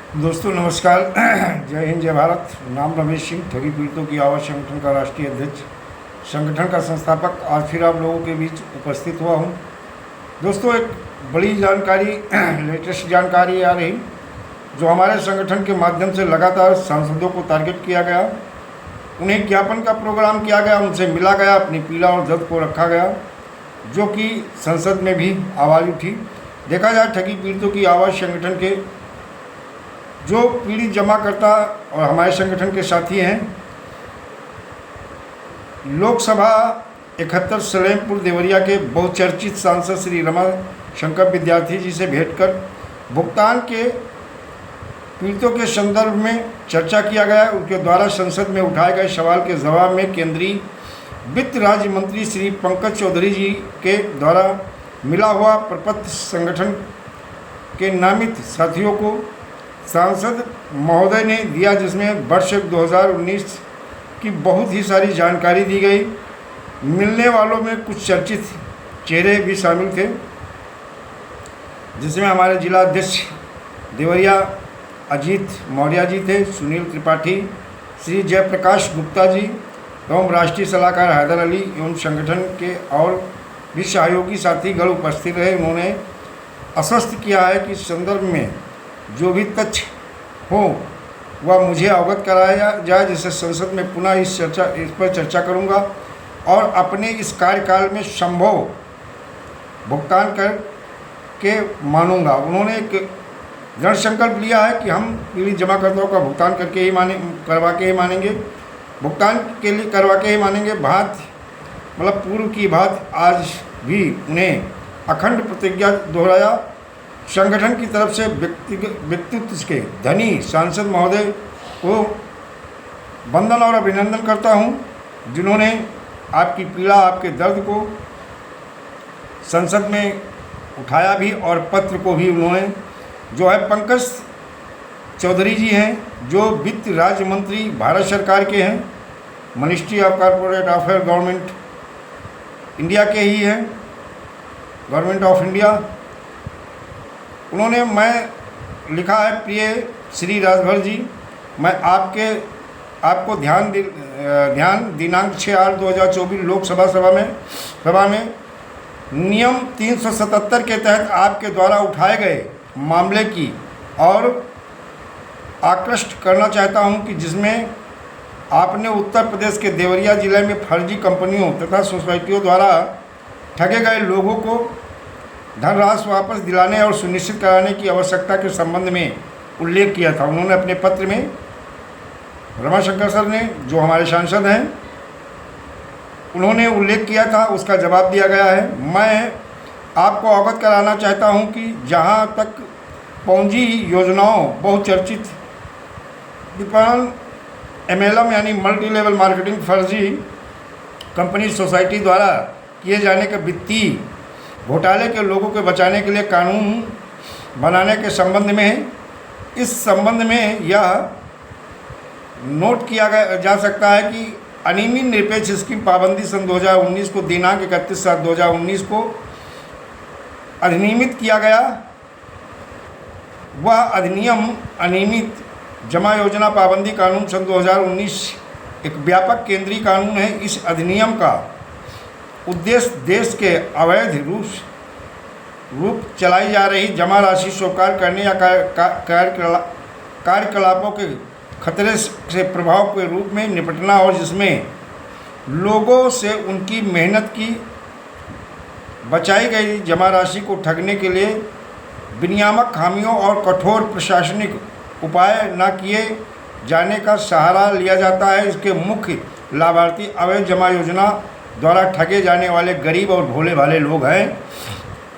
दोस्तों नमस्कार। जय हिंद जय भारत। नाम रमेश सिंह, ठगी पीड़ितों की आवाज़ संगठन का राष्ट्रीय अध्यक्ष, संगठन का संस्थापक आज फिर आप लोगों के बीच उपस्थित हुआ हूं। दोस्तों एक बड़ी जानकारी, लेटेस्ट जानकारी आ रही, जो हमारे संगठन के माध्यम से लगातार सांसदों को टारगेट किया गया, उन्हें ज्ञापन का प्रोग्राम किया गया, उनसे मिला गया, अपनी पीड़ा और दर्द को रखा गया, जो कि संसद में भी आवाज़ उठी। देखा जाए ठगी पीड़ितों की आवाज़ संगठन के जो पीड़ित जमाकर्ता और हमारे संगठन के साथी हैं, लोकसभा 71 सलेमपुर देवरिया के बहुचर्चित सांसद श्री रमा शंकर विद्यार्थी जी से भेंट कर भुगतान के पीड़ितों के संदर्भ में चर्चा किया गया। उनके द्वारा संसद में उठाए गए सवाल के जवाब में केंद्रीय वित्त राज्य मंत्री श्री पंकज चौधरी जी के द्वारा मिला हुआ प्रपत्र संगठन के नामित साथियों को सांसद महोदय ने दिया, जिसमें वर्ष 2019 की बहुत ही सारी जानकारी दी गई। मिलने वालों में कुछ चर्चित चेहरे भी शामिल थे, जिसमें हमारे जिला अध्यक्ष देवरिया अजीत मौर्य जी थे, सुनील त्रिपाठी, श्री जयप्रकाश गुप्ता जी एवं राष्ट्रीय सलाहकार हैदर अली एवं संगठन के और भी सहयोगी साथीगण उपस्थित रहे। उन्होंने आश्वस्त किया है कि संदर्भ में जो भी तथ्य हो वह मुझे अवगत कराया जाए, जिससे संसद में पुनः इस पर चर्चा करूंगा और अपने इस कार्यकाल में संभव भुगतान करके मानूंगा। उन्होंने एक दृढ़ संकल्प लिया है कि हम पीड़ित जमाकर्ताओं का भुगतान करवा के ही मानेंगे, भुगतान के लिए करवा के ही मानेंगे। पूर्व की बात आज भी उन्हें अखंड प्रतिज्ञा दोहराया। संगठन की तरफ से व्यक्तित्व के धनी सांसद महोदय को वंदन और अभिनंदन करता हूं, जिन्होंने आपकी पीड़ा, आपके दर्द को संसद में उठाया भी और पत्र को भी उन्होंने, जो है पंकज चौधरी जी हैं, जो वित्त राज्य मंत्री भारत सरकार के हैं, ministry of corporate affair government India के ही हैं, गवर्नमेंट ऑफ इंडिया। उन्होंने मैं लिखा है, प्रिय श्री राजभर जी, मैं आपको ध्यान दिनांक 6/8/2024 लोकसभा सभा में नियम 377 के तहत आपके द्वारा उठाए गए मामले की और आकृष्ट करना चाहता हूं कि जिसमें आपने उत्तर प्रदेश के देवरिया जिले में फर्जी कंपनियों तथा सोसाइटियों द्वारा ठगे गए लोगों को धनराशि वापस दिलाने और सुनिश्चित कराने की आवश्यकता के संबंध में उल्लेख किया था। उन्होंने अपने पत्र में रमाशंकर सर ने, जो हमारे सांसद हैं, उन्होंने उल्लेख किया था, उसका जवाब दिया गया है। मैं आपको अवगत कराना चाहता हूं कि जहां तक पौंजी योजनाओं बहुचर्चित विपणन MLM यानी मल्टी लेवल मार्केटिंग फर्जी कंपनी सोसाइटी द्वारा किए जाने के वित्तीय घोटाले के लोगों को बचाने के लिए कानून बनाने के संबंध में, इस संबंध में यह नोट किया जा सकता है कि अनियमित निरपेक्ष स्कीम पाबंदी सन 2019 को दिनांक 31/7/2019 को अधिनियमित किया गया। वह अधिनियम अनियमित जमा योजना पाबंदी कानून सन 2019 एक व्यापक केंद्रीय कानून है। इस अधिनियम का उद्देश्य देश के अवैध रूप चलाई जा रही जमा राशि स्वीकार करने या कार्यकलापों के खतरे से प्रभाव के रूप में निपटना, और जिसमें लोगों से उनकी मेहनत की बचाई गई जमा राशि को ठगने के लिए विनियामक खामियों और कठोर प्रशासनिक उपाय न किए जाने का सहारा लिया जाता है। इसके मुख्य लाभार्थी अवैध जमा योजना द्वारा ठगे जाने वाले गरीब और भोले भाले लोग हैं।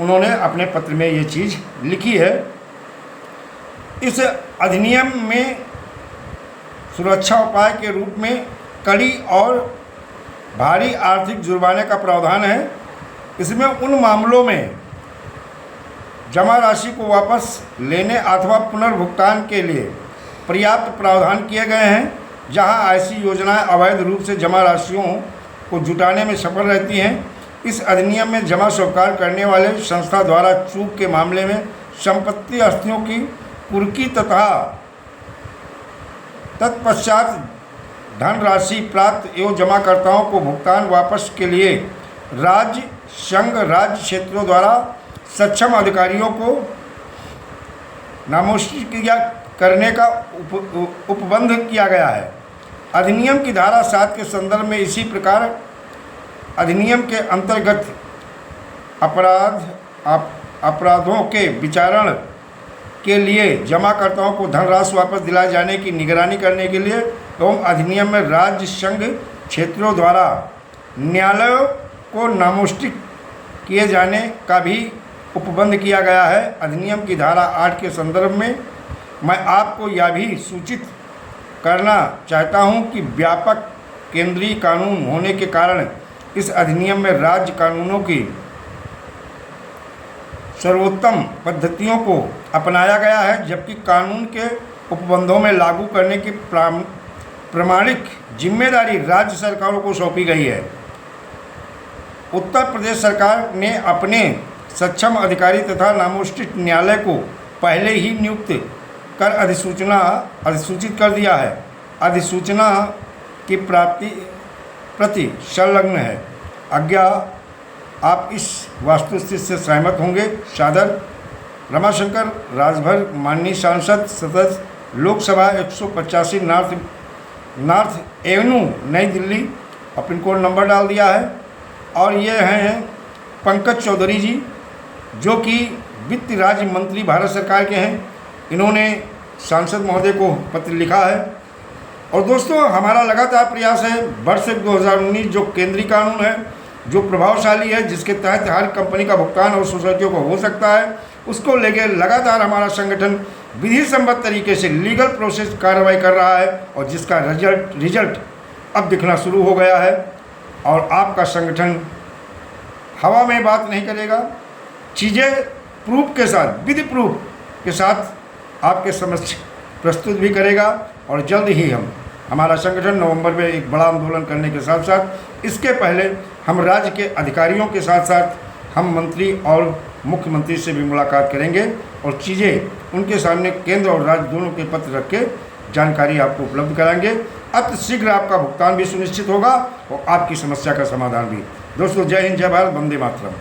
उन्होंने अपने पत्र में ये चीज़ लिखी है। इस अधिनियम में सुरक्षा उपाय के रूप में कड़ी और भारी आर्थिक जुर्माने का प्रावधान है। इसमें उन मामलों में जमा राशि को वापस लेने अथवा पुनर्भुगतान के लिए पर्याप्त प्रावधान किए गए हैं, जहां ऐसी योजनाएं अवैध रूप से जमा राशियों को जुटाने में सफल रहती हैं। इस अधिनियम में जमा स्वीकार करने वाले संस्था द्वारा चूक के मामले में संपत्ति अस्थियों की कुर्की तथा तत्पश्चात धनराशि प्राप्त एवं जमाकर्ताओं को भुगतान वापस के लिए राज्य संघ राज्य क्षेत्रों द्वारा सक्षम अधिकारियों को नामोष्टिक करने का उपबंध किया गया है। अधिनियम की धारा 7 के संदर्भ में इसी प्रकार अधिनियम के अंतर्गत अपराधों के विचारण के लिए जमाकर्ताओं को धनराशि वापस दिलाए जाने की निगरानी करने के लिए एवं अधिनियम में राज्य संघ क्षेत्रों द्वारा न्यायालयों को नामोष्टिक किए जाने का भी उपबंध किया गया है। अधिनियम की धारा 8 के संदर्भ में मैं आपको यह भी सूचित करना चाहता हूं कि व्यापक केंद्रीय कानून होने के कारण इस अधिनियम में राज्य कानूनों की सर्वोत्तम पद्धतियों को अपनाया गया है, जबकि कानून के उपबंधों में लागू करने की प्रामाणिक जिम्मेदारी राज्य सरकारों को सौंपी गई है। उत्तर प्रदेश सरकार ने अपने सक्षम अधिकारी तथा नामोष्टिक न्यायालय को पहले ही नियुक्त कर अधिसूचित कर दिया है। अधिसूचना की प्रति संलग्न है। आज्ञा आप इस वास्तुस्थिति से सहमत होंगे। सादर रमाशंकर राजभर, माननीय सांसद सदस्य लोकसभा 185 नॉर्थ एवेन्यू नई दिल्ली, और पिन कोड नंबर डाल दिया है। और ये हैं पंकज चौधरी जी, जो कि वित्त राज्य मंत्री भारत सरकार के हैं। इन्होंने सांसद महोदय को पत्र लिखा है। और दोस्तों, हमारा लगातार प्रयास है वर्ष 2019 जो केंद्रीय कानून है, जो प्रभावशाली है, जिसके तहत हर कंपनी का भुगतान और सोसाइटियों को हो सकता है, उसको लेके लगातार हमारा संगठन विधि सम्मत तरीके से लीगल प्रोसेस कार्रवाई कर रहा है, और जिसका रिजल्ट अब दिखना शुरू हो गया है। और आपका संगठन हवा में बात नहीं करेगा, चीज़ें प्रूफ के साथ, विधि प्रूफ के साथ आपके समक्ष प्रस्तुत भी करेगा। और जल्द ही हमारा संगठन नवंबर में एक बड़ा आंदोलन करने के साथ साथ, इसके पहले हम राज्य के अधिकारियों के साथ साथ हम मंत्री और मुख्यमंत्री से भी मुलाकात करेंगे, और चीज़ें उनके सामने केंद्र और राज्य दोनों के पत्र रख के जानकारी आपको उपलब्ध कराएंगे। अति शीघ्र आपका भुगतान भी सुनिश्चित होगा और आपकी समस्या का समाधान भी। दोस्तों, जय हिंद, जय भारत, वंदे मातरम।